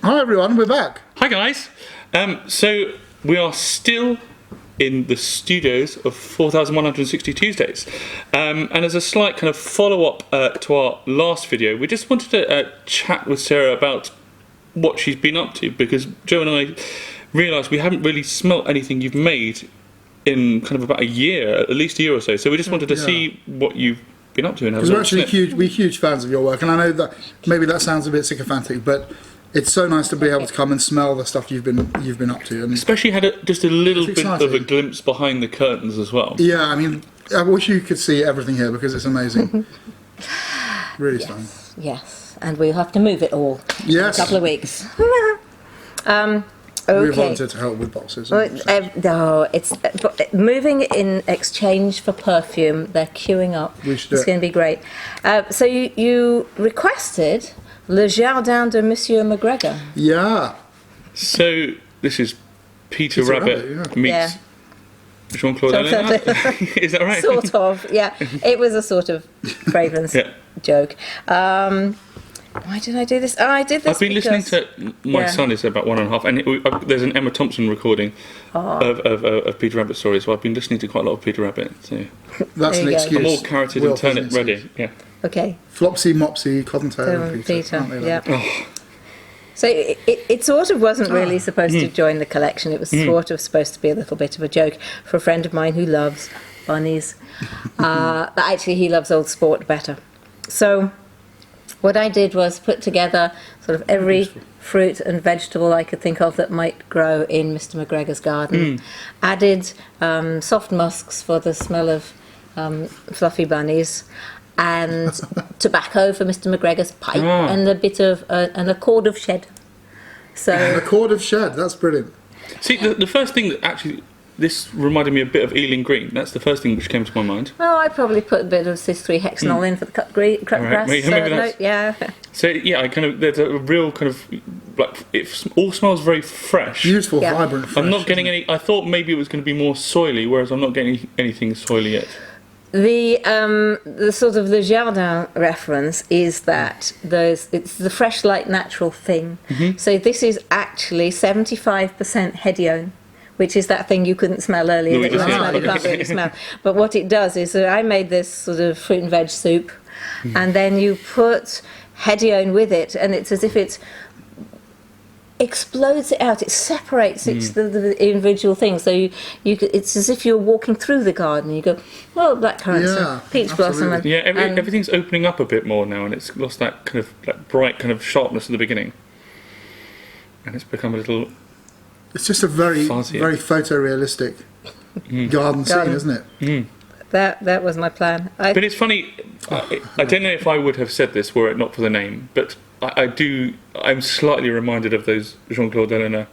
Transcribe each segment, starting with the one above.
Hi everyone, we're back. Hi guys. So we are still in the studios of 4160 Tuesdays, and as a slight kind of follow-up to our last video, we just wanted to chat with Sarah about what she's been up to, because Joe and I realised we haven't really smelt anything you've made in kind of about a year, at least a year or so. So we just wanted to see what you've been up to. Because we're actually huge fans of your work, and I know that maybe that sounds a bit sycophantic, but it's so nice to be able to come and smell the stuff you've been up to, and especially had just a little bit of a glimpse behind the curtains as well. Yeah, I mean, I wish you could see everything here because it's amazing. Really stunning. Yes, and we'll have to move it all in a couple of weeks. We volunteered to help with boxes. No, it's moving in exchange for perfume. They're queuing up. It's going to be great. So you requested Le Jardin de Monsieur McGregor. Yeah. So this is Peter Rabbit meets Jean-Claude Is that right? Sort of, yeah. It was a sort of fragrance joke. Why did I do this? Oh, I did this. I've been listening to my son is about 1.5, and there's an Emma Thompson recording of Peter Rabbit stories. So I've been listening to quite a lot of Peter Rabbit. So that's an excuse. I'm all carroted and turnip ready. Yeah. Okay. Flopsy, Mopsy, Cottontail, and Peter. Yeah. Oh. So it sort of wasn't really supposed to join the collection. It was sort of supposed to be a little bit of a joke for a friend of mine who loves bunnies. But actually he loves Old Sport better. So what I did was put together sort of every fruit and vegetable I could think of that might grow in Mr. McGregor's garden. Added soft musks for the smell of fluffy bunnies, and tobacco for Mr. McGregor's pipe, and a bit of and a cord of shed. So a cord of shed, that's brilliant. See, the first thing that actually this reminded me a bit of Ealing Green. That's the first thing which came to my mind. Oh, I probably put a bit of cis-3-hexanol in for the cut grass. So yeah, I kind of there's a real kind of like it all smells very fresh, beautiful, vibrant. Fresh, I'm not getting any. I thought maybe it was going to be more soily, whereas I'm not getting anything soily yet. The sort of Le Jardin reference is that it's the fresh, light, natural thing. So this is actually 75% hedione, which is that thing you couldn't smell earlier that you can't really smell. But what it does is I made this sort of fruit and veg soup, and then you put hedione with it, and it's as if it explodes it out. It separates the individual things. So it's as if you're walking through the garden. You go, oh, blackcurrant, peach blossom. Everything's opening up a bit more now, and it's lost that kind of that bright kind of sharpness at the beginning, and it's become a little. It's just a very photorealistic garden scene, isn't it? That was my plan. But it's funny. I don't know if I would have said this were it not for the name, but I'm slightly reminded of those Jean-Claude Eleanor.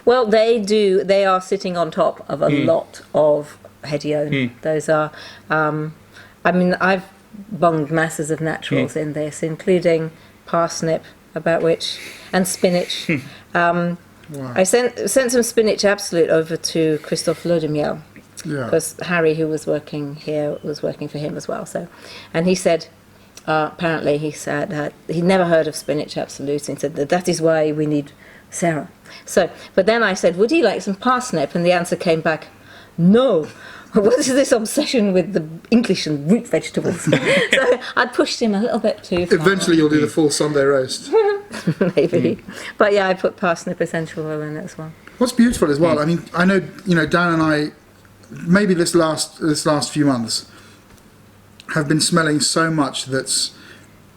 Well, they are sitting on top of a lot of hedione. Those are. I mean, I've bunged masses of naturals in this, including parsnip, and spinach. I sent some spinach absolute over to Christophe Lodemiel, because Harry, who was working here, was working for him as well. So, and he said, apparently he said he'd never heard of spinach absolute, and he said that is why we need Sarah. So, but then I said, would he like some parsnip? And the answer came back, no. What is this obsession with the English and root vegetables? So I pushed him a little bit too far. Eventually you'll do the full Sunday roast. Maybe. But yeah, I put parsnip essential oil in it as well. What's beautiful as well, I mean, I know, Dan and I, maybe this last few months, have been smelling so much that's,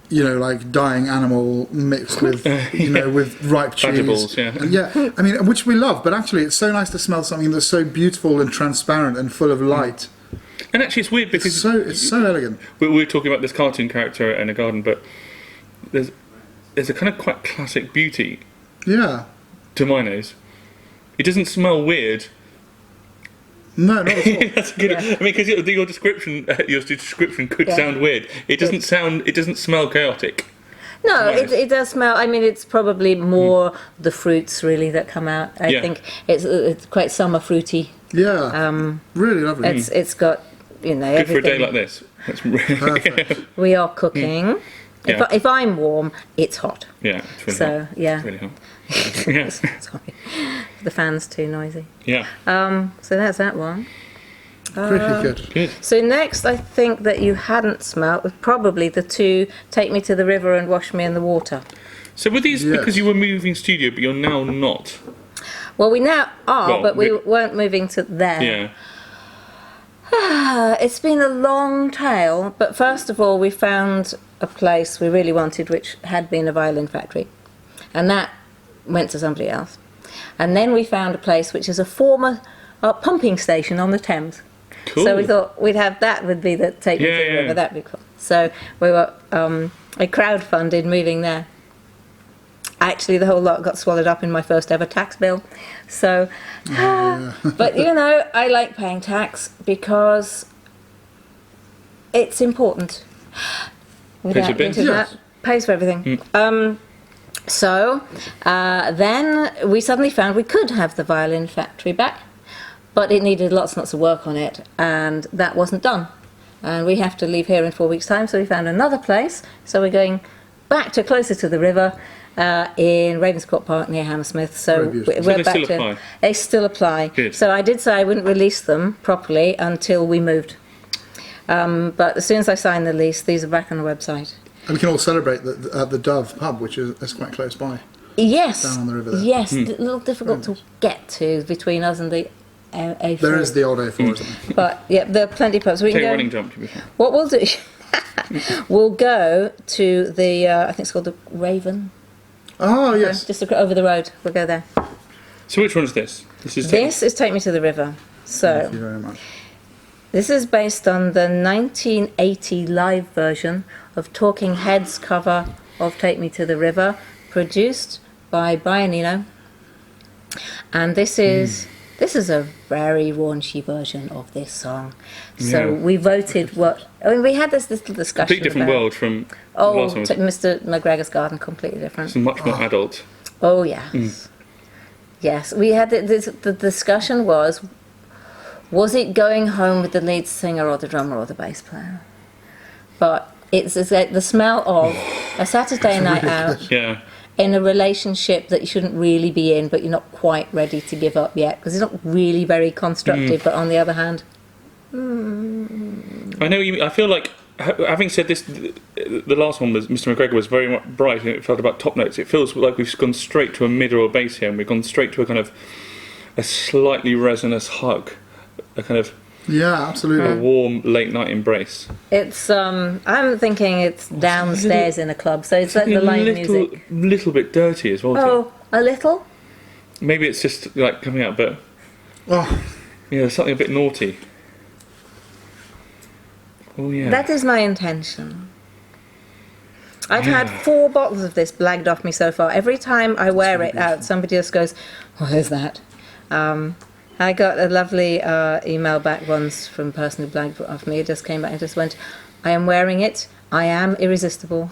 like dying animal mixed with, with ripe cheese. Vegetables, And I mean, which we love, but actually it's so nice to smell something that's so beautiful and transparent and full of light. And actually it's weird because it's so elegant. We were talking about this cartoon character in a garden, but there's a kind of quite classic beauty to my nose. It doesn't smell weird. No, not at all. That's good. I mean, because your description could sound weird. It doesn't smell chaotic. No, it does smell. I mean, it's probably more the fruits really that come out. I think it's quite summer fruity. Yeah. Really lovely. It's got good everything. for a day like this. That's really perfect. We are cooking Yeah. If I'm warm, it's hot. Yeah, it's really So, hot. yeah. It's really hot. Yeah. Sorry. The fan's too noisy. Yeah. So that's that one. Pretty good. Good. So next, I think that you hadn't smelt was probably the two Take Me to the River and Wash Me in the Water. So were these Yes. because you were moving studio, but you're now not? Well, we now are, Well, but we we- weren't moving to there. Yeah. It's been a long tale, but first of all, we found a place we really wanted, which had been a violin factory, and that went to somebody else. And then we found a place which is a former pumping station on the Thames. Cool. So we thought we'd have that would be the Take Me to the Yeah, yeah. River. That'd be cool. So we were I crowdfunded moving there. Actually, the whole lot got swallowed up in my first ever tax bill. So, but you know, I like paying tax because it's important. Pays your bills. Yes. Pays for everything. So then we suddenly found we could have the violin factory back, but it needed lots and lots of work on it, and that wasn't done. And we have to leave here in 4 weeks' time, so we found another place. So we're going back to closer to the river in Ravenscourt Park near Hammersmith. So Very beautiful. we're So they back still to. apply? They still apply. Good. So I did say I wouldn't release them properly until we moved. But as soon as I signed the lease, these are back on the website. And we can all celebrate at the Dove pub, which is quite close by. Yes. Down on the river there. Yes, a little difficult to get to between us and the A4. There is the old A4, isn't there? But yeah, there are plenty of pubs. We Take can a go. running jump to be fair. What we'll do, we'll go to the. I think it's called the Raven. Oh, yes. Just over the road. We'll go there. So which one is this? This is This is Take Me to the River. Thank you So very much. this is based on the 1980 live version of Talking Heads cover of Take Me to the River, produced by Brian Eno. And this is a very raunchy version of this song. So Yeah. we voted what. I mean, we had this little discussion. completely different about, world from the Oh, last one. Mr. McGregor's Garden, completely different. It's much more adult. Oh yes, yes. We had the discussion was it going home with the lead singer or the drummer or the bass player? But it's the smell of a Saturday night out Yeah. in a relationship that you shouldn't really be in, but you're not quite ready to give up yet because it's not really very constructive. But on the other hand, I know you. I feel like having said this, the last one was Mr. McGregor was very much bright and it felt about top notes. It feels like we've gone straight to a mid or a bass here, and we've gone straight to a kind of a slightly resinous hug, a kind of Yeah, a absolutely. warm late night embrace. it's I'm thinking it's downstairs in a club, so it's like the live music. Little bit dirty as well. Oh, a little. Maybe it's just like coming out, but Oh, yeah, there's something a bit naughty. Oh yeah. That is my intention. I've had 4 bottles of this blagged off me so far. Every time I wear it out, somebody else goes, "What is that?" I got a lovely email back once from a person who blagged it off me. It just came back and just went, "I am wearing it. I am irresistible."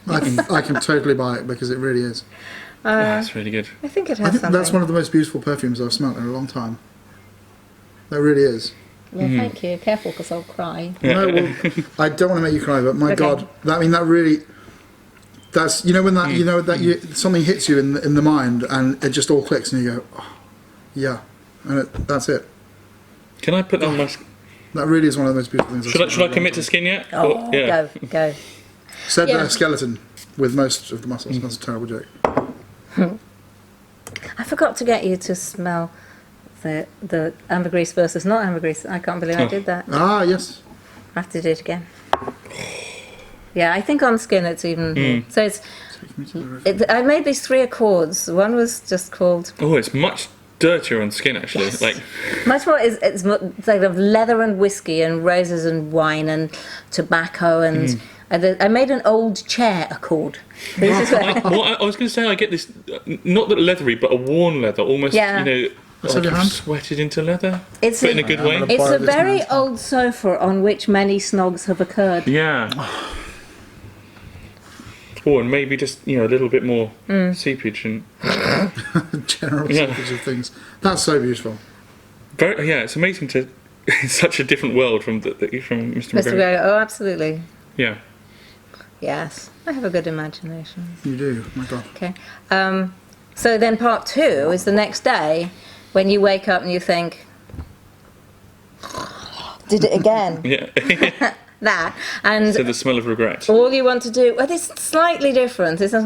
I can totally buy it because it really is. That's really good. I think it I has think something. that's one of the most beautiful perfumes I've smelled in a long time. That really is. Well, thank you. Careful, because I'll cry. No, well, I don't want to make you cry, but my Okay. God, that really. That's when that something hits you in the mind and it just all clicks and you go, oh, yeah, and that's it. Can I put that on my? That really is one of the most beautiful things. Should I commit to skin yet? Oh, Or- yeah. go. Said Yeah. a skeleton with most of the muscles. That's a terrible joke. I forgot to get you to smell the ambergris versus not ambergris. I can't believe I Oh. did that. Ah, yes. I have to do it again. Yeah, I think on skin it's even. So I made these 3 accords. One was just called Oh, it's much dirtier on skin actually. Yes. Like much more. It's like of leather and whiskey and roses and wine and tobacco and. I made an old chair accord. This is I was going to say, I get this not that leathery, but a worn leather, almost Yeah. Let's have like your you've hand. sweated into leather, It's but in a- a good I'm way. gonna- It's borrow a this very man's old sofa on which many snogs have occurred. Yeah. Oh, and maybe just a little bit more seepage and General Yeah. sequence of things. That's so beautiful. very. Yeah, it's amazing to. It's such a different world from from Mr. Mr. McGregor. McGregor, oh, absolutely. Yeah. Yes, I have a good imagination. You do, my God. Okay. So then part 2 is the next day when you wake up and you think, did it again. Yeah. That. And So the smell of regret. all you want to do, well, this is slightly different. This is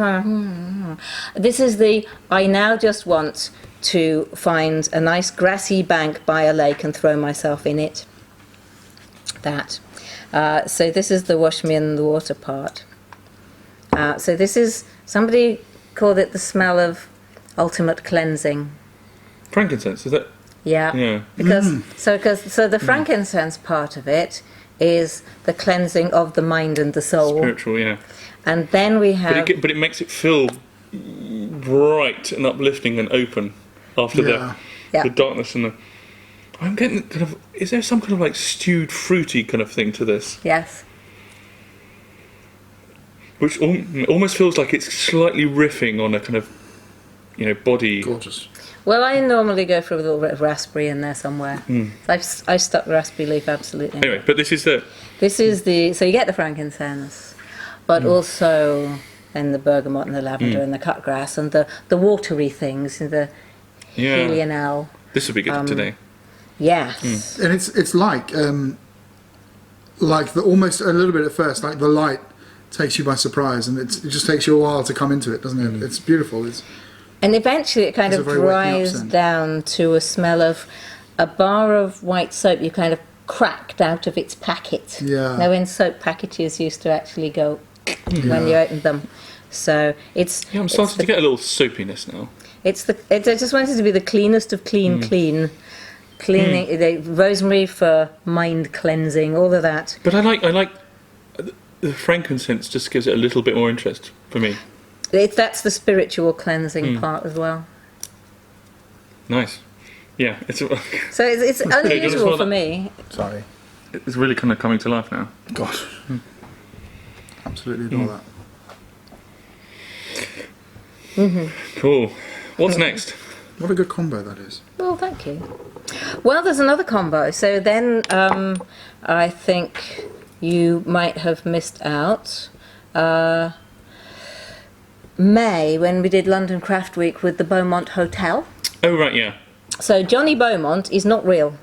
this is the, I now just want to find a nice grassy bank by a lake and throw myself in it. That. So this is the wash me in the water part. So this is, somebody called it the smell of ultimate cleansing. Frankincense, is that? Yeah. Yeah. Because so the frankincense part of it is the cleansing of the mind and the soul. Spiritual, yeah. And then we have But it makes it feel bright and uplifting and open after Yeah. Yeah. the darkness and the... I'm getting kind of... Is there some kind of like stewed fruity kind of thing to this? yes. Which almost feels like it's slightly riffing on a kind of, body... Gorgeous. Well, I normally go for a little bit of raspberry in there somewhere. So I've stuck the raspberry leaf absolutely. Anyway, but this is the... So you get the frankincense, but also then the bergamot and the lavender and the cut grass and the watery things, and the Yeah. helional. This would be good today. Yes. And it's like the almost a little bit at first, like the light takes you by surprise, and it just takes you a while to come into it, doesn't it? It's beautiful. And eventually it kind It's of a very waking up dries scent. down to a smell of a bar of white soap you kind of cracked out of its packet. Yeah. Now when soap packages used to actually go when you opened them. So it's... Yeah, I'm starting to get a little soapiness now. I just wanted to be the cleanest of clean. Cleaning, the rosemary for mind cleansing, all of that. But I like the frankincense just gives it a little bit more interest for me. That's the spiritual cleansing part as well. Nice. Yeah, it's So it's unusual for me. Sorry. it's really kind of coming to life now. God. Absolutely adore that. Cool. What's next? What a good combo that is. Well, thank you. Well, there's another combo. So then I think you might have missed out. May, when we did London Craft Week with the Beaumont Hotel. Oh, right, yeah. So Johnny Beaumont is not real,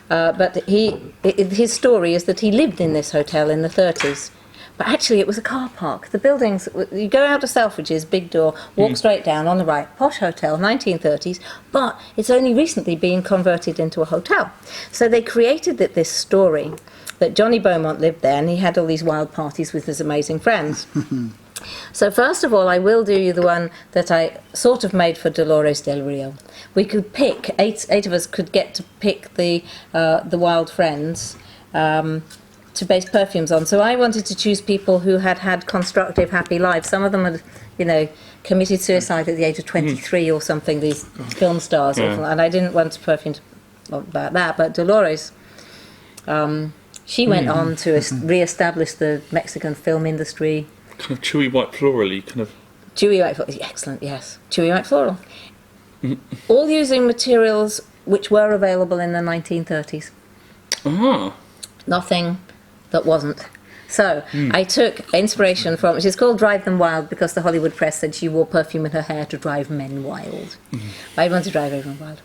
but his story is that he lived in this hotel in the 30s. But actually it was a car park. The buildings, you go out of Selfridges, big door, walk straight down on the right, posh hotel, 1930s, but it's only recently been converted into a hotel. So they created this story that Johnny Beaumont lived there and he had all these wild parties with his amazing friends. So first of all, I will do you the one that I sort of made for Dolores Del Rio. We could pick, eight of us could get to pick the wild friends to base perfumes on. So I wanted to choose people who had had constructive, happy lives. Some of them had, committed suicide at the age of 23 or something, these film stars. And I didn't want to perfume about that, but Dolores... she went on to re-establish the Mexican film industry. Kind of chewy white florally, kind of... Chewy white floral, excellent, yes. Chewy white floral. All using materials which were available in the 1930s. Ah. Nothing that wasn't. So I took inspiration from, which is called Drive Them Wild, because the Hollywood press said she wore perfume in her hair to drive men wild. I want to drive everyone wild.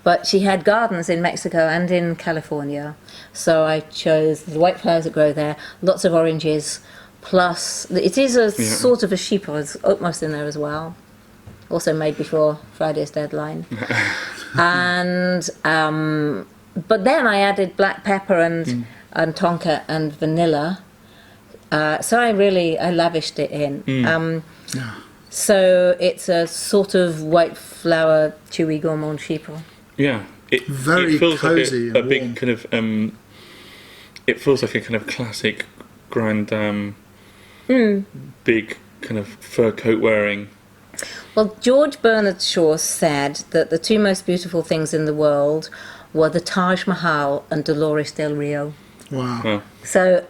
But she had gardens in Mexico and in California, so I chose the white flowers that grow there, lots of oranges, plus it is a sort of a sheep, there's utmost in there as well, also made before Friday's deadline. And but then I added black pepper and tonka and vanilla, so I lavished it in. So it's a sort of white flower chewy gourmand chiffon. Yeah. It Very feels cosy like a and big warm. kind of... it feels like a kind of classic Grand Dame, big kind of fur coat wearing... Well, George Bernard Shaw said that the two most beautiful things in the world were the Taj Mahal and Dolores Del Rio. Wow. Wow. So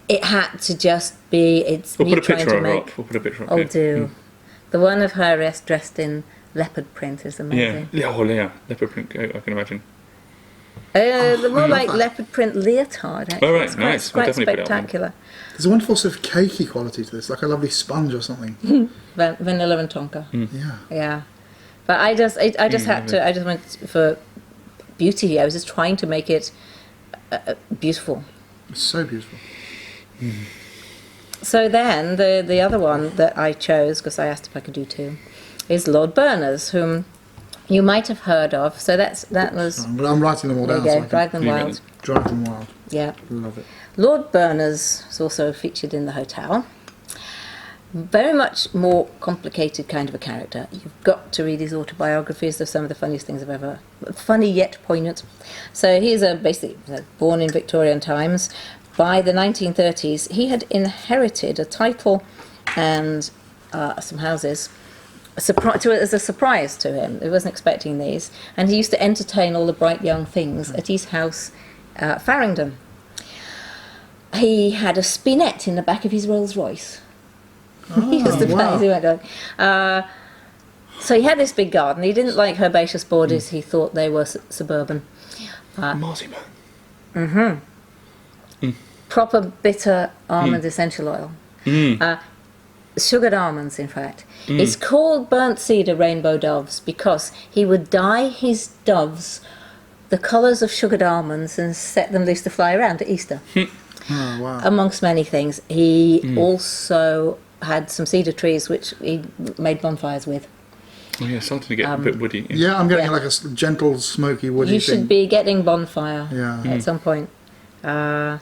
it had to just be... We'll me put a trying picture to up. make... We'll put a picture up. Oh, yeah. do. The one of her dressed in leopard print is Yeah. amazing. Yeah. Oh, yeah. Leopard print coat, I can imagine. They're more I love like that. leopard print leotard, actually. Oh, right, It's quite, nice. I'll quite definitely put it on. spectacular. There's a wonderful sort of cakey quality to this, like a lovely sponge or something. Vanilla and tonka. Yeah. Yeah. But I just had to, I just went for beauty. I was just trying to make it beautiful. It's so beautiful. So then the other one that I chose, because I asked if I could do two, is Lord Berners, whom you might have heard of. So that was, I'm writing them all there you down. go, So I Drive can Them Wild. drive them wild. Yeah. Love it. Lord Berners is also featured in the hotel. Very much more complicated kind of a character. You've got to read his autobiographies. They're some of the funniest things I've ever... Funny yet poignant. So he's basically born in Victorian times. By the 1930s, he had inherited a title and some houses as a surprise to him. He wasn't expecting these. And he used to entertain all the bright young things at his house, Farringdon. He had a spinette in the back of his Rolls Royce. He used to play as he went on. So he had this big garden. He didn't like herbaceous borders. He thought they were suburban. Marzipan. Proper bitter almond essential oil. Sugared almonds, in fact. It's called burnt cedar rainbow doves because he would dye his doves the colours of sugared almonds and set them loose to fly around at Easter. Oh, wow. Amongst many things. He also had some cedar trees which he made bonfires with. Oh yeah, starting to get a bit woody. Yeah, I'm getting Yeah. like a gentle, smoky, woody You thing. should be getting bonfire Yeah. at some point. So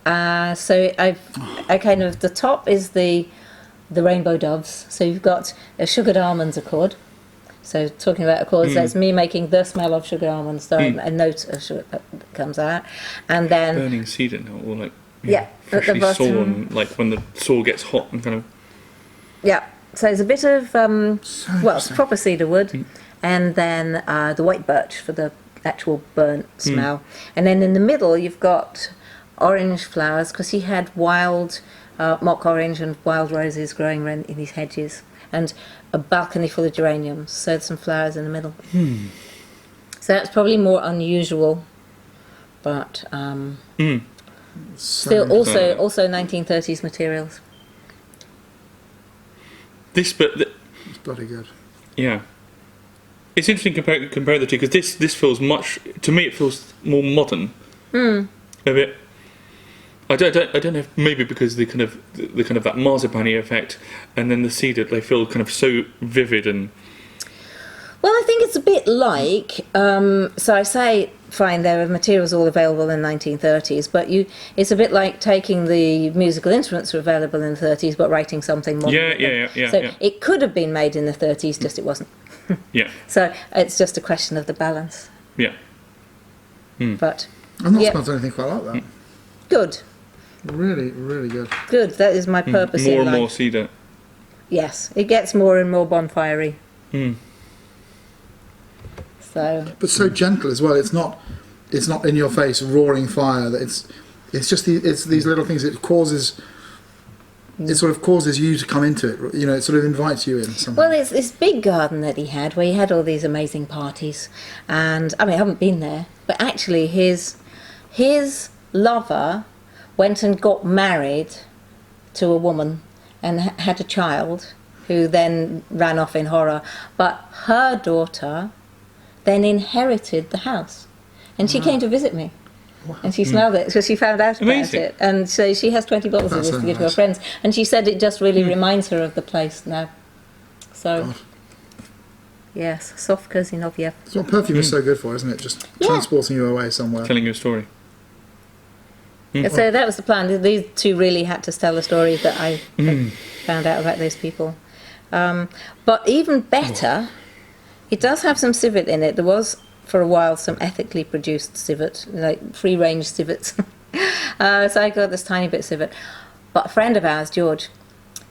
I kind of, the top is the rainbow doves. So you've got a sugared almonds accord. So talking about accords, that's me making the smell of sugared almonds. So a note of sugar that comes out, and then Burning cedar now, or like at the freshly bottom. sawn, like when the saw gets hot and kind of. Yeah, so there's a bit of So it's interesting. proper cedar wood, and then the white birch for the actual burnt smell, and then in the middle you've got orange flowers because he had wild mock orange and wild roses growing in his hedges, and a balcony full of geraniums. So there's some flowers in the middle. So that's probably more unusual, but still also 1930s materials. This, but It's bloody good. yeah, it's interesting compare the two because this feels much to me. It feels more modern. A bit. I don't know if maybe because the kind of that marzipan-y effect, and then the cedar, they feel kind of so vivid and. Well, I think it's a bit like, so I say, fine, there are materials all available in the 1930s, but it's a bit like taking the musical instruments that were available in the 30s, but writing something modern. Yeah. So it could have been made in the 30s, just it wasn't. Yeah. So it's just a question of the balance. Yeah. But I've not Yeah. smelled anything quite like that. good, Really, really good. good. That is my purpose More in and life. more cedar. Yes, it gets more and more bonfire-y. Mm. So But so gentle as well. It's not in your face, roaring fire. That it's just it's these little things. It sort of causes you to come into it. You know, it sort of invites you in. Somehow. well, it's this big garden that he had where he had all these amazing parties, and I mean I haven't been there, but actually his lover went and got married to a woman and had a child who then ran off in horror, but her daughter then inherited the house, and she came to visit me. And she smelled it, so she found out about Amazing. it. And so she has 20 bottles of That's this to so give to her nice. friends. And she said it just really reminds her of the place now. So, God. yes, soft cozy Noviev. It's what perfume is so good for, isn't it? Just Yeah. transporting you away somewhere. Telling you a story. So that was the plan. These two really had to tell the story that I found out about those people. But even better, it does have some civet in it. There was, for a while, some ethically produced civet, like free-range civets. So I got this tiny bit of civet. But a friend of ours, George,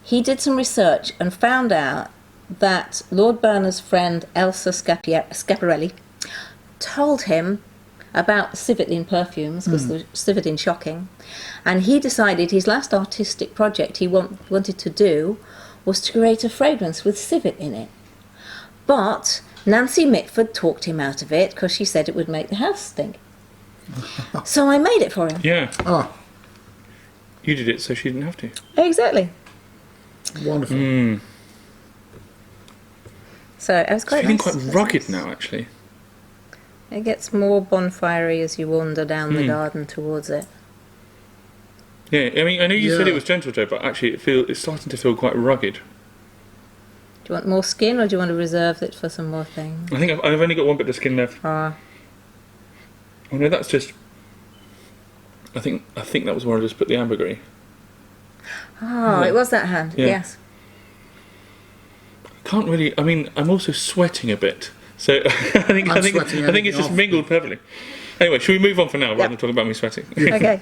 he did some research and found out that Lord Berners' friend Elsa Schiaparelli told him about civet in perfumes, because the civet in shocking, and he decided his last artistic project he wanted to do was to create a fragrance with civet in it. But Nancy Mitford talked him out of it because she said it would make the house stink. So I made it for him. Yeah. Oh, You did it so she didn't have to. Exactly. wonderful. So it was quite Feeling nice. quite It was rugged nice. now, actually. It gets more bonfirey as you wander down the garden towards it. Yeah, I mean, I know you said Yeah. it was gentle, Joe, but actually it's starting to feel quite rugged. Do you want more skin, or do you want to reserve it for some more things? I think I've only got one bit of skin left. Ah, Oh no, that's just... I think that was where I just put the ambergris. it was that hand. Yeah. Yes. Can't really... I mean, I'm also sweating a bit. So I think sweating it's anything just off. mingled perfectly. Anyway, should we move on for now, rather Yep. than talking about me sweating? Okay.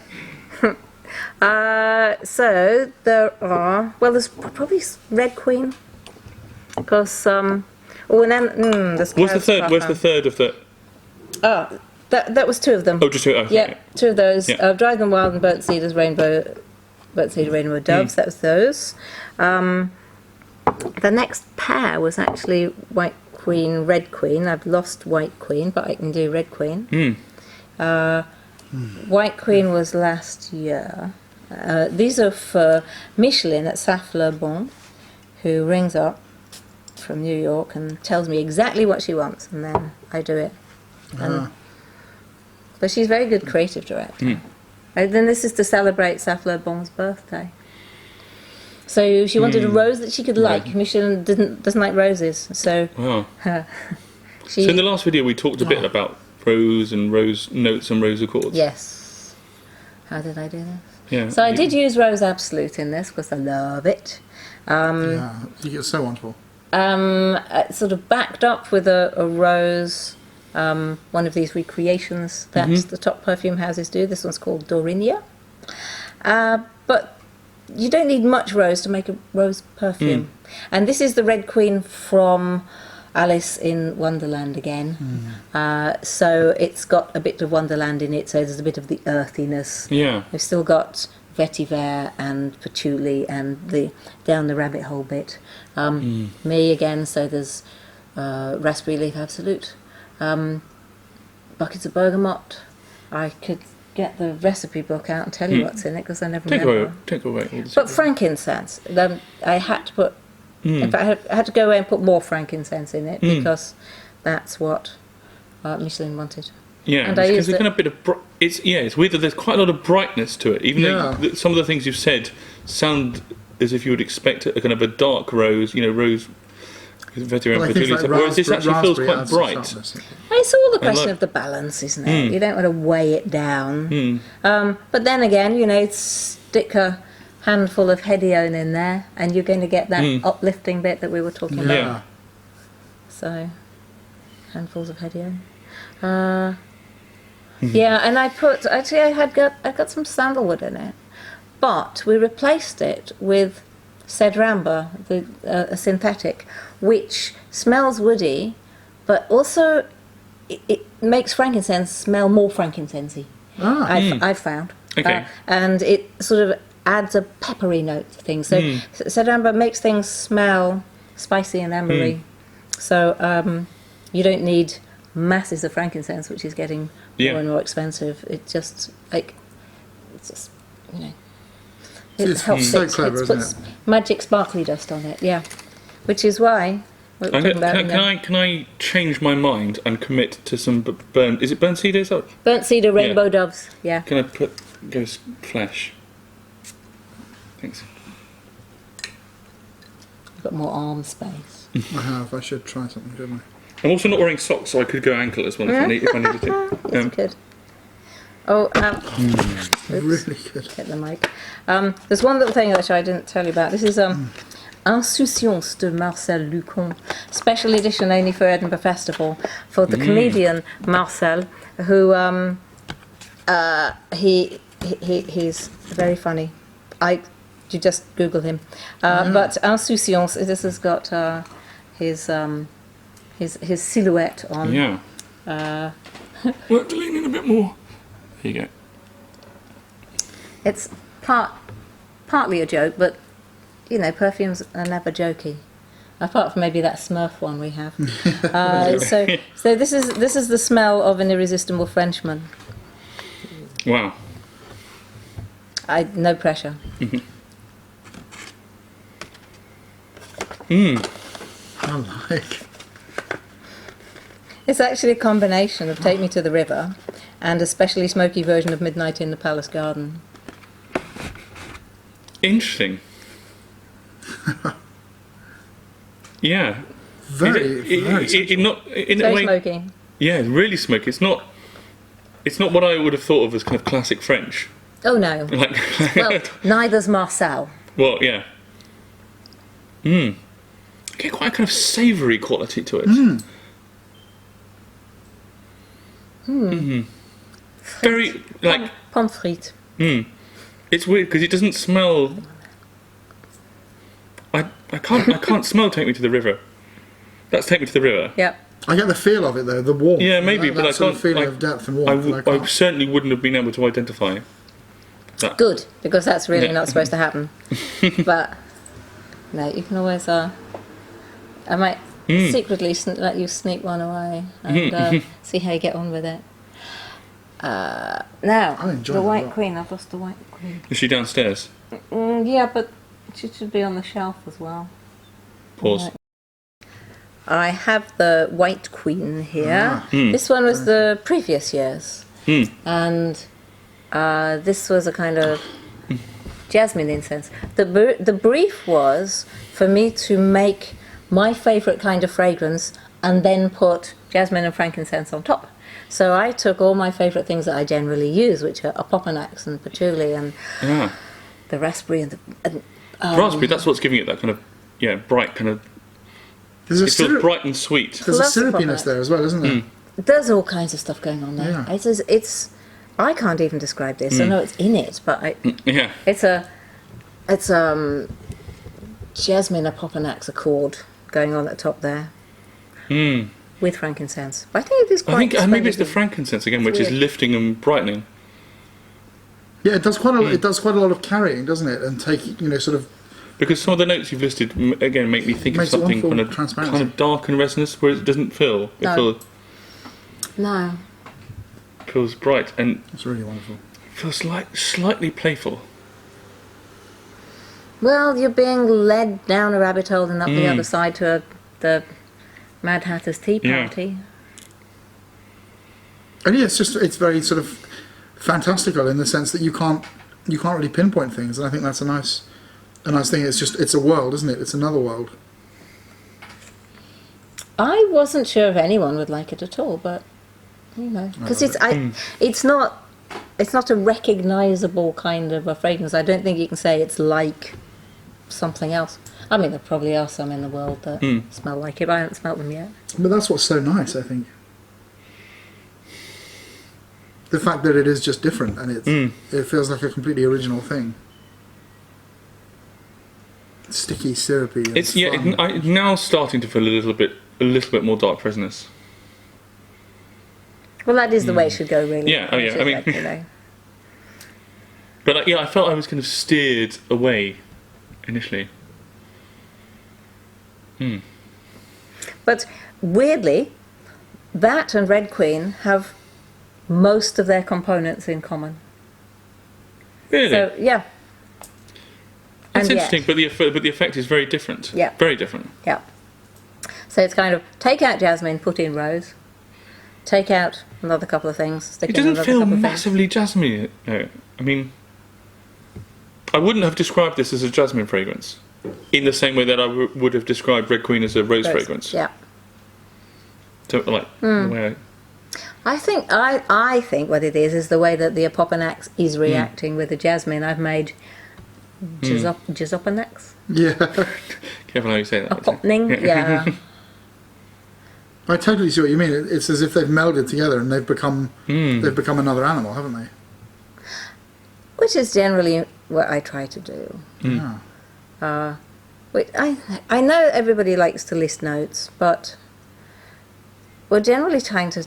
So there are, well, there's probably Red Queen, because and then there's Where's the third? Parfum. Where's the third of the... Oh, that was two of them. Oh, just two. Okay. Yeah, two of those. Yeah. Dragon Wild and Burnt Cedar's Burnt Cedar Rainbow Doves. That was those. The next pair was actually White Queen, Red Queen. I've lost White Queen, but I can do Red Queen. White Queen was last year. These are for Michelin at Safle-Bon, who rings up from New York and tells me exactly what she wants, and then I do it. But she's a very good creative director. And then this is to celebrate Safle-Bon's birthday. So she wanted a rose that she could like. Michelin doesn't like roses, so Wow. she... So in the last video we talked a bit about rose and rose notes and rose accords. Yes. How did I do this? Yeah. So I did use Rose Absolute in this because I love it. Yeah, it's so wonderful. Sort of backed up with a rose, one of these recreations that the top perfume houses do. This one's called Dorinia. But you don't need much rose to make a rose perfume. And this is the Red Queen from Alice in Wonderland again. So it's got a bit of Wonderland in it, so there's a bit of the earthiness. Yeah. We've still got vetiver and patchouli and the down the rabbit hole bit. Me again, so there's raspberry leaf absolute, buckets of bergamot. I could get the recipe book out and tell you what's in it because I never remember. Take away all the But frankincense, I had to put. In fact, I had to go away and put more frankincense in it because that's what Michelin wanted. Yeah, And I because used there's it. kind of a bit of it's weird that there's quite a lot of brightness to it. Even though some of the things you've said sound as if you would expect a kind of a dark rose, rose with vetiver and Well, I think patchouli. it's like Whereas this actually feels raspberry quite adds some bright. sharpness. It's all the question like- of the balance, isn't it? You don't want to weigh it down. But then again, stick a handful of hedione in there and you're going to get that uplifting bit that we were talking about. Yeah. So, handfuls of hedione. Yeah, and I got some sandalwood in it, but we replaced it with Cedar amber, a synthetic, which smells woody, but also it makes frankincense smell more frankincense-y. I've found. Okay. And it sort of adds a peppery note to things. So Cedar amber makes things smell spicy and ambery. So you don't need masses of frankincense, which is getting more and more expensive. It just it It's helps. so It clever, puts isn't it? magic sparkly dust on it. Yeah, which is why what we're talking about. Can I change my mind and commit to some burnt? Is it burnt cedar? Is that? Burnt cedar, rainbow doves. Yeah. Can I put ghost flesh? Thanks. You've got more arm space. I have. I should try something, shouldn't I'm also not wearing socks, so I could go ankle-less one if I needed to. That's good. Oh, I? oops. Really good. Get the mic. There's one little thing which I didn't tell you about. This is Insouciance de Marcel Lucont, special edition only for Edinburgh Festival for the comedian Marcel, who he's very funny. You just Google him. But Insouciance, this has got his silhouette on. Yeah. Lean in a bit more. There you go. It's partly a joke, but perfumes are never jokey, apart from maybe that Smurf one we have. So this is the smell of an irresistible Frenchman. Wow. No pressure. I like. It's actually a combination of Take Me to the River and a specially smoky version of Midnight in the Palace Garden. Interesting. Yeah. Very not in a Very way. smoky. Yeah, really smoky. It's not what I would have thought of as kind of classic French. Oh no. Like, Well, neither's Marcel. well, yeah. I get quite a kind of savoury quality to it. Very like Pommes frites. it's weird because it doesn't smell. I can't smell Take Me to the River. That's Take Me to the River. Yep. I get the feel of it though, the warmth. Yeah, maybe, that, but that I sort can't. of feeling I- of depth and warmth. I certainly wouldn't have been able to identify. Good, because that's really Yeah. not supposed to happen. But no, you can always. I might secretly let you sneak one away and see how you get on with it. I Now, enjoy the that a White lot. Queen. I've lost the White Queen. Is she downstairs? Yeah, but she should be on the shelf as well. Pause. Right. I have the White Queen here. This one was the previous year's, and this was a kind of jasmine incense. The brief was for me to make my favourite kind of fragrance and then put jasmine and frankincense on top. So I took all my favourite things that I generally use, which are opoponax and patchouli and Yeah. the raspberry and the Raspberry. That's what's giving it that kind of bright kind of. There's a, It feels syrup, bright and sweet. there's a Lots of syrupiness pomegranate. there as well, isn't there? there's all kinds of stuff going on there. Yeah. It's I can't even describe this. I know it's in it, but Yeah. it's jasmine opoponax accord going on at the top there with frankincense. But I think it is quite. I think maybe it's the splendidly- frankincense again, which is weird. lifting and brightening. Yeah, it does quite a it does quite a lot of carrying, doesn't it? And sort of Because some of the notes you've listed again make me think of Makes it something wonderful transparency. kind of dark and resinous, where it doesn't feel. It No. No. feels bright and it's really wonderful. feels like slightly playful. Well, you're being led down a rabbit hole and up the other side to the Mad Hatter's tea Yeah. party. And yeah, it's very sort of fantastical in the sense that you can't really pinpoint things, and I think that's a nice thing. It's a world, isn't it? It's another world. I wasn't sure if anyone would like it at all, but because it's not a recognisable kind of a fragrance. I don't think you can say it's like something else. I mean, there probably are some in the world that smell like it, but I haven't smelt them yet. But that's what's so nice, I think. The fact that it is just different and it feels like a completely original thing. Sticky, syrupy. And It's fun. it's now starting to feel a little bit more dark resinous. Well, that is the way it should go, really. Yeah, oh yeah, I mean- you know. But I felt I was kind of steered away initially. But weirdly, that and Red Queen have most of their components in common. Really? So yeah. That's And yet- interesting, but the effect is very different. Yeah. Very different. Yeah. So it's kind of take out jasmine, put in rose. Take out another couple of things. Stick It in doesn't another feel couple of things. massively jasmine. No, I mean, I wouldn't have described this as a jasmine fragrance in the same way that I would have described Red Queen as a rose fragrance. Yeah. So, like, the way I think what it is the way that the opoponax is reacting with the jasmine. I've made opoponax. Yeah, careful how you say that. Oponing, yeah. I totally see what you mean. It's as if they've melded together and they've become another animal, haven't they? Which is generally what I try to do. Yeah. I know everybody likes to list notes, but we're generally trying to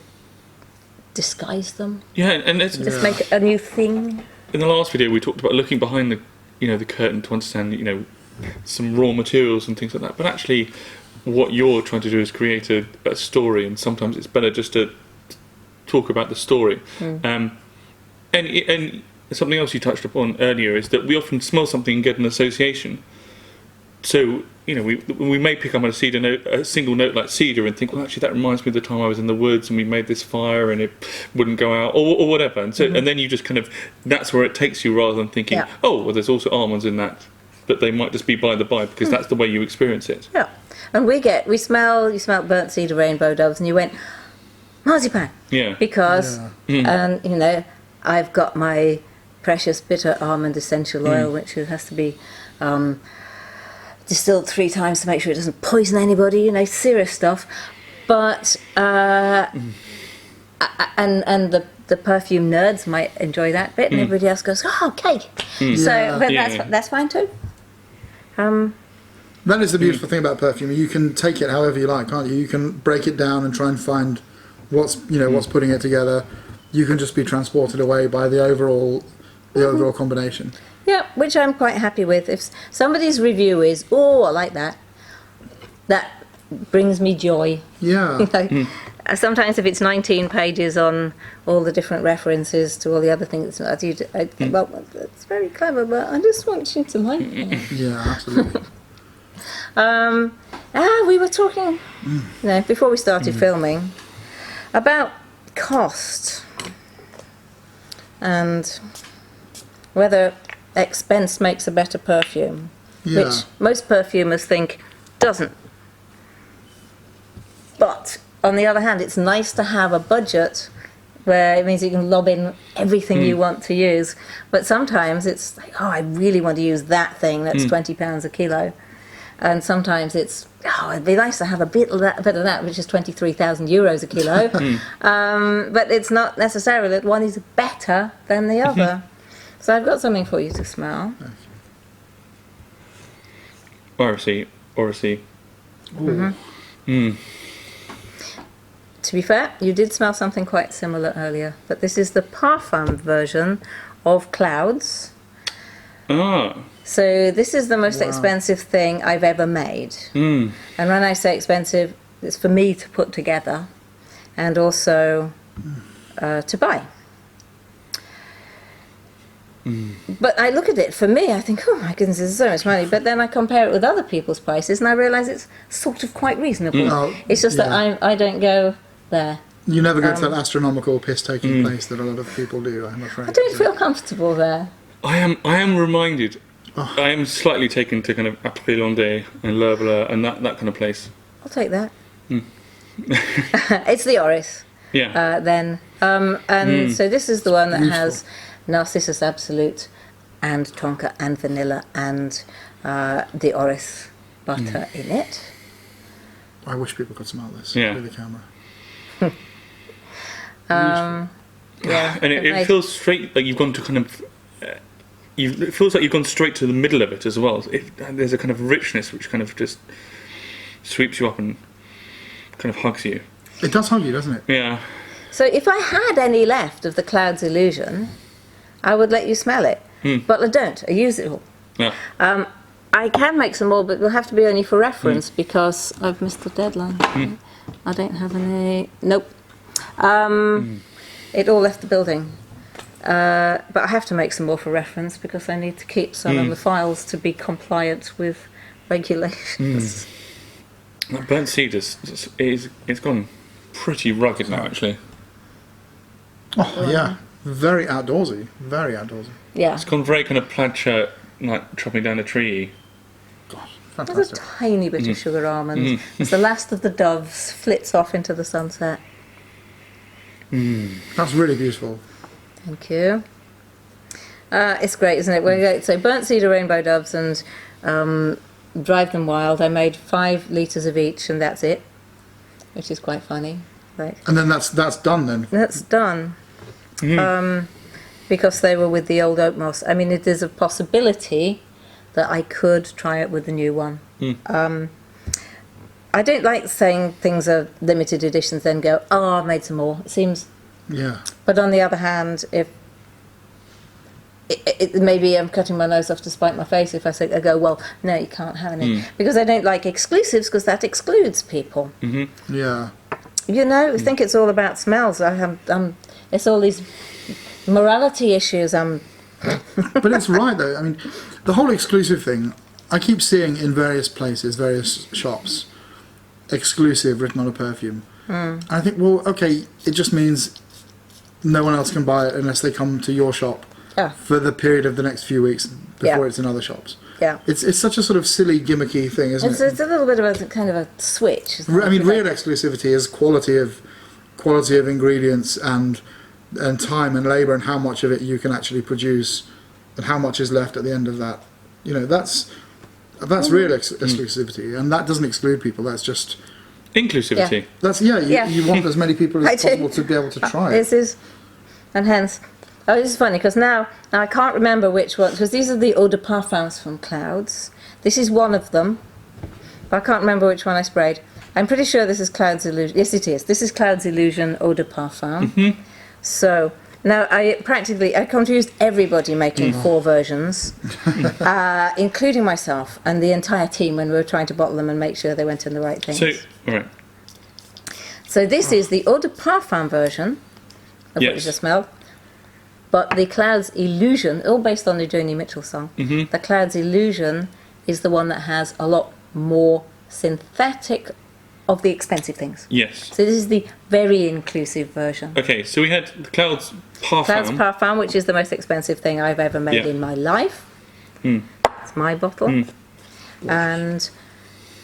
disguise them. Yeah, and it's, Just make a new thing. in the last video we talked about looking behind the curtain to understand some raw materials and things like that. But actually, what you're trying to do is create a story, and sometimes it's better just to talk about the story. And something else you touched upon earlier is that we often smell something and get an association. So, you know, we may pick up on a single note like cedar and think, well, actually, that reminds me of the time I was in the woods and we made this fire and it wouldn't go out, or whatever. And so, and then you just kind of, that's where it takes you, rather than thinking, oh, well, there's also almonds in that, but they might just be by the by because that's the way you experience it. Yeah. And you smell burnt cedar, rainbow doves, and you went, marzipan. Yeah. Because, and you know, I've got my precious bitter almond essential oil, which has to be distilled 3 times to make sure it doesn't poison anybody, you know, serious stuff. But, and the perfume nerds might enjoy that bit, and everybody else goes, oh, cake. So, but that's fine too. That is the beautiful thing about perfume. You can take it however you like, can't you? You can break it down and try and find what's putting it together. You can just be transported away by the overall combination. Yeah, which I'm quite happy with. If somebody's review is, oh, I like that, that brings me joy. Yeah. You know, sometimes if it's 19 pages on all the different references to all the other things, I think, well, that's very clever, but I just want you to like it. Yeah, absolutely. We were talking, before we started filming, about cost and whether expense makes a better perfume, which most perfumers think doesn't. But on the other hand, it's nice to have a budget where it means you can lob in everything you want to use. But sometimes it's like, oh, I really want to use that thing that's £20 a kilo. And sometimes it's, oh, it'd be nice to have a bit of that, which is 23,000 euros a kilo. But it's not necessarily that one is better than the other. So I've got something for you to smell. Oracy. To be fair, you did smell something quite similar earlier, but this is the Parfum version of Clouds. Ah. So this is the most expensive thing I've ever made. And when I say expensive, it's for me to put together and also to buy. But I look at it, for me, I think, oh my goodness, this is so much money. But then I compare it with other people's prices and I realise it's sort of quite reasonable. It's just that I don't go there. You never go to that astronomical piss-taking place that a lot of people do, I'm afraid. I don't feel comfortable there. I am reminded, I am slightly taken to kind of April-Landais and L'Herbala and that kind of place. I'll take that. It's the Oris. Yeah. Then. So this is the one that has Narcissus Absolute and Tonka and vanilla and the Oris butter in it. I wish people could smell this with the camera. Yeah, and it feels straight, like you've gone to kind of... it feels like you've gone straight to the middle of it as well. There's a kind of richness which kind of just sweeps you up and kind of hugs you. It does hug you, doesn't it? Yeah. So if I had any left of the Clouds Illusion, I would let you smell it. But I don't. I use it all. Yeah. I can make some more, but it'll have to be only for reference because I've missed the deadline. I don't have any... Nope. It all left the building. But I have to make some more for reference because I need to keep some of the files to be compliant with regulations. That burnt cedar it's gone pretty rugged now, actually. Oh, yeah. Very outdoorsy. Very outdoorsy. Yeah. It's gone very kind of plaid shirt, like chopping down a tree. Gosh, There's a fantastic. tiny bit of sugar almond. As the last of the doves flits off into the sunset. That's really beautiful. Thank you. It's great, isn't it? So burnt cedar rainbow doves and drive them wild. I made 5 litres of each and that's it, which is quite funny. Right. And then that's done then? That's done. Because they were with the old oak moss. I mean, there's a possibility that I could try it with the new one. I don't like saying things are limited editions then go, oh, I've made some more. It seems... Yeah. But on the other hand, if maybe I'm cutting my nose off to spite my face if I go, well, no, you can't have any. Because I don't like exclusives because that excludes people. Yeah. You know, I think it's all about smells. It's all these Morality issues. But it's right though. I mean, the whole exclusive thing. I keep seeing in various places, various shops, exclusive written on a perfume. And I think, well, okay, it just means no one else can buy it unless they come to your shop for the period of the next few weeks before it's in other shops. Yeah. It's such a sort of silly, gimmicky thing, isn't it? It's a little bit of a kind of a switch. Isn't it? I mean, real exclusivity is quality of ingredients and time and labour and how much of it you can actually produce and how much is left at the end of that. You know, that's real exclusivity, and that doesn't exclude people. That's just inclusivity. You want as many people as possible to be able to try it. This is, and hence, this is funny because now I can't remember which one, because these are the eau de parfums from Clouds. This is one of them, but I can't remember which one I sprayed. I'm pretty sure this is Clouds Illusion. Yes, it is. This is Clouds Illusion eau de parfum. So now I confused everybody making 4 versions, including myself and the entire team when we were trying to bottle them and make sure they went in the right things. So, all right. So this is the eau de parfum version of what you just smelled. But the Clouds Illusion, all based on the Joni Mitchell song, the Clouds Illusion is the one that has a lot more synthetic of the expensive things. Yes. So this is the very inclusive version. Okay, so we had the Clouds Parfum. Clouds Parfum, which is the most expensive thing I've ever made in my life. It's my bottle. And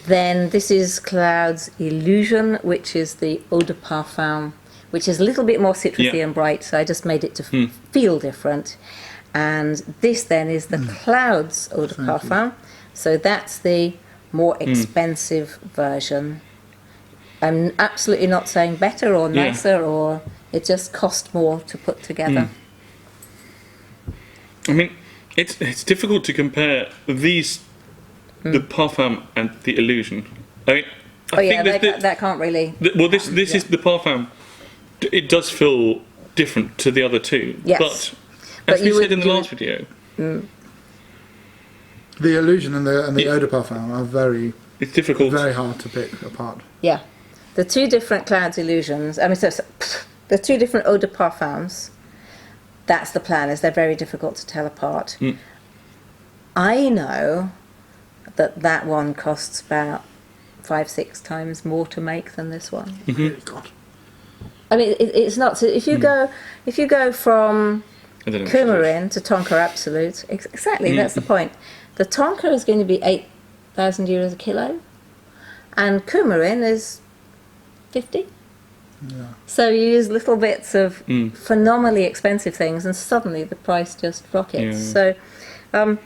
then this is Clouds Illusion, which is the eau de parfum, which is a little bit more citrusy and bright, so I just made it to feel different. And this then is the Clouds eau de parfum, so that's the more expensive version. I'm absolutely not saying better or nicer, or it just cost more to put together. I mean, it's difficult to compare these, the Parfum and the Illusion. I mean, I think that can't really. This is the Parfum. It does feel different to the other two, Yes. but as we said in the last video, the Illusion and the eau de parfum are it's difficult. very hard to pick apart. Yeah, the two different Clouds Illusions. I mean, the two different eau de parfums. That's the plan. Is they're very difficult to tell apart. I know that one costs about 5-6 times more to make than this one. God. I mean, it's not. So if you go from Coumarin to Tonka Absolute, exactly, that's the point. The Tonka is going to be €8,000 a kilo, and Coumarin is 50. Yeah. So you use little bits of phenomenally expensive things, and suddenly the price just rockets. So, and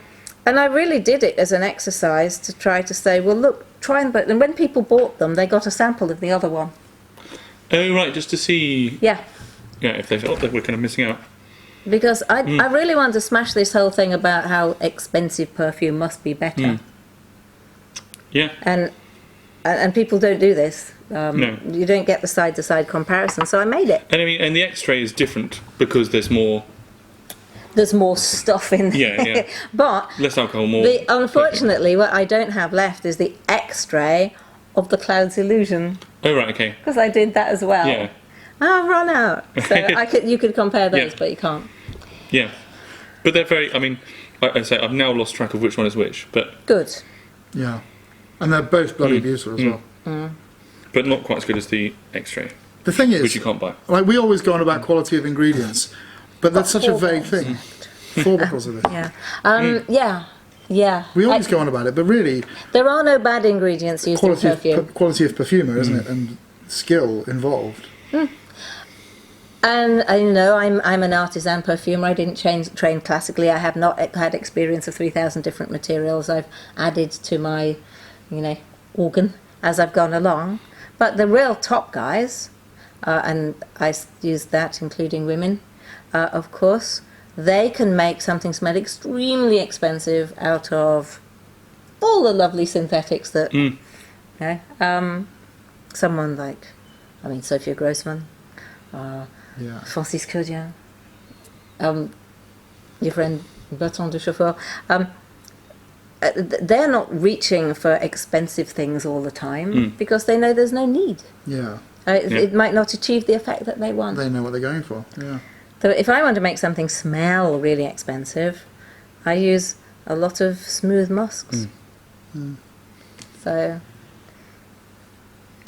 I really did it as an exercise to try to say, well, look, try and. And when people bought them, they got a sample of the other one. Oh right, just to see. Yeah. Yeah, if they felt they were kind of missing out. Because I really want to smash this whole thing about how expensive perfume must be better. Yeah. And people don't do this. No. You don't get the side-to-side comparison, so I made it. And I mean, and the X-ray is different because there's more. There's more stuff in there. Yeah. But less alcohol, more. Unfortunately, what I don't have left is the X-ray of the Clouds Illusion. Oh right, okay. Because I did that as well. Yeah. I've run out. So you could compare those, but you can't. Yeah. But they're very. I mean, like I say, I've now lost track of which one is which. But good. Yeah, and they're both bloody beautiful as well. But not quite as good as the X-ray, The thing is, which you can't buy. like we always go on about quality of ingredients, but that's such a vague thing. 4 bottles of it. Yeah. Yeah. We always go on about it, but really, There are no bad ingredients used in perfume. quality of perfumer, isn't it, and skill involved. And you know, I'm an artisan perfumer. I didn't train classically. I have not had experience of 3,000 different materials. I've added to my, organ as I've gone along. But the real top guys, and I use that including women, of course, they can make something smell extremely expensive out of all the lovely synthetics that, someone like, Sophia Grossman, Francis Claudien, your friend Bertrand de Chauffeur, they're not reaching for expensive things all the time because they know there's no need. Yeah. It might not achieve the effect that they want. They know what they're going for. Yeah. So if I want to make something smell really expensive, I use a lot of smooth musks. So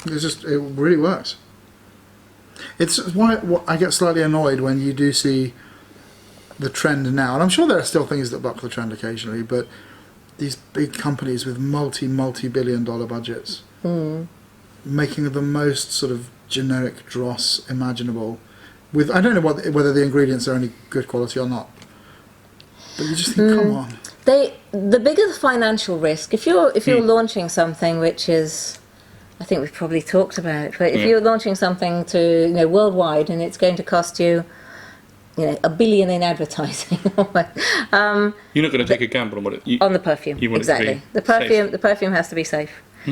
it really works. It's why I get slightly annoyed when you do see the trend now, and I'm sure there are still things that buck the trend occasionally, but these big companies with multi-billion-dollar budgets making the most sort of generic dross imaginable. With I don't know whether the ingredients are any good quality or not, but you just think, come on. The bigger the financial risk, if you're launching something which is, I think we've probably talked about it, but if you're launching something to worldwide and it's going to cost you $1 billion in advertising, you're not going to take a gamble on what on the perfume. You want exactly. It to be safe. The perfume has to be safe.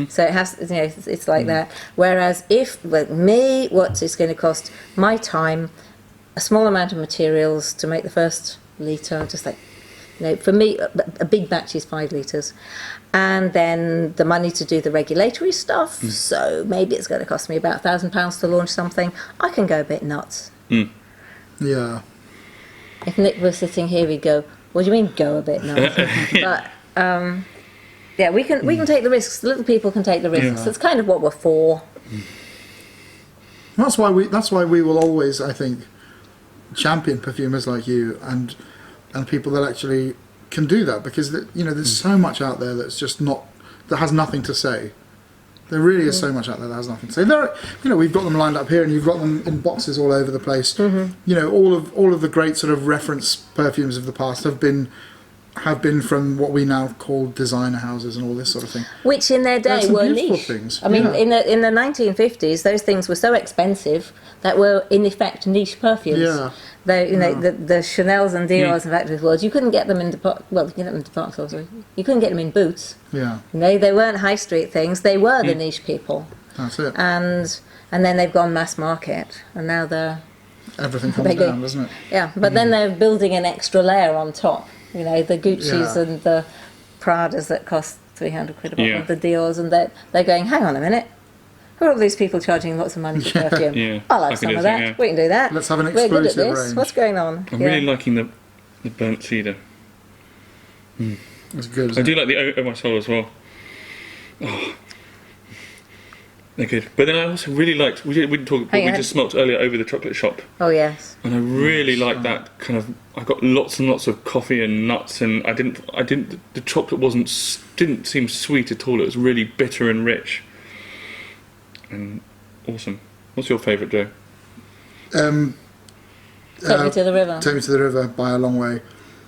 So it has, it's like that. Whereas what it's going to cost, my time, a small amount of materials to make the first litre, just like, for me, a big batch is 5 litres. And then the money to do the regulatory stuff. So maybe it's going to cost me about £1,000 to launch something. I can go a bit nuts. Yeah. If Nick was sitting here, we'd go, what do you mean go a bit nuts? But, yeah, we can take the risks. The little people can take the risks. That's kind of what we're for. That's why we will always, I think, champion perfumers like you and people that actually can do that, because there's so much out there that has nothing to say. There really is so much out there that has nothing to say. We've got them lined up here, and you've got them in boxes all over the place. All of the great sort of reference perfumes of the past have been from what we now call designer houses and all this sort of thing. Which in their day were niche. Things. I mean, in the 1950s, those things were so expensive that were in effect niche perfumes. Yeah. The Chanel's and Dior's and factory worlds, you couldn't get them in you could get them in department stores. You couldn't get them in Boots. Yeah. They weren't high street things. They were the niche people. That's it. And then they've gone mass market, and now everything comes down, doesn't it? Yeah, but then they're building an extra layer on top. The Gucci's and the Pradas that cost 300 quid a bottle, the Dior's, and they're going, hang on a minute, who are all these people charging lots of money for perfume? I like some of that. We can do that. Let's have an We're good at exclusive this. range. What's going on? I'm really liking the burnt cedar. It's good. I do like the Marcel as well. Oh, they're good. But then I also really liked, we didn't talk, but we just smelt earlier over the chocolate shop. Oh yes. And I really like that kind of. I got lots and lots of coffee and nuts, and I didn't. The chocolate didn't seem sweet at all. It was really bitter and rich, and awesome. What's your favourite, Joe? Take Me to the River. Take Me to the River by a long way.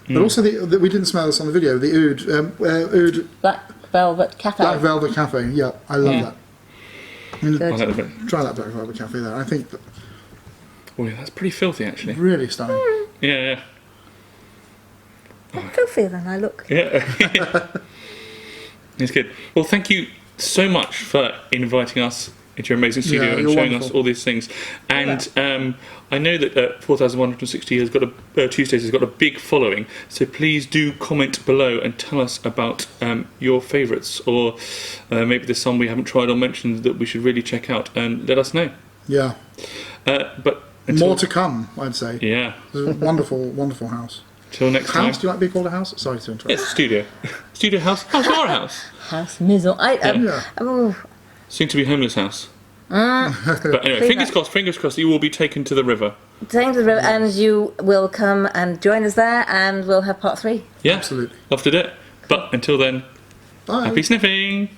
But also we didn't smell this on the video. The Oud Black Velvet Cafe. Black Velvet Cafe. Yeah, I love that. I mean, I like the try that Black Velvet Cafe there. I think oh yeah, that's pretty filthy actually. Really stunning. Yeah. I feel filthy than I look. Yeah. It's good. Well, thank you so much for inviting us into your amazing studio and showing us all these things. And I know that 4160 has got Tuesdays has got a big following, so please do comment below and tell us about your favourites, or maybe there's some we haven't tried or mentioned that we should really check out, and let us know. Yeah. But more to come, I'd say. Yeah. It's a wonderful, wonderful house. Till next time. House? Do you like to be called a house? Sorry to interrupt. It's a studio. Studio house. How's your house? House maison. Soon to be homeless house. But anyway, fingers crossed, you will be taken to the river. Taken to the river, and you will come and join us there, and we'll have part 3. Yeah, absolutely. Love to do it. But until then, bye. Happy sniffing.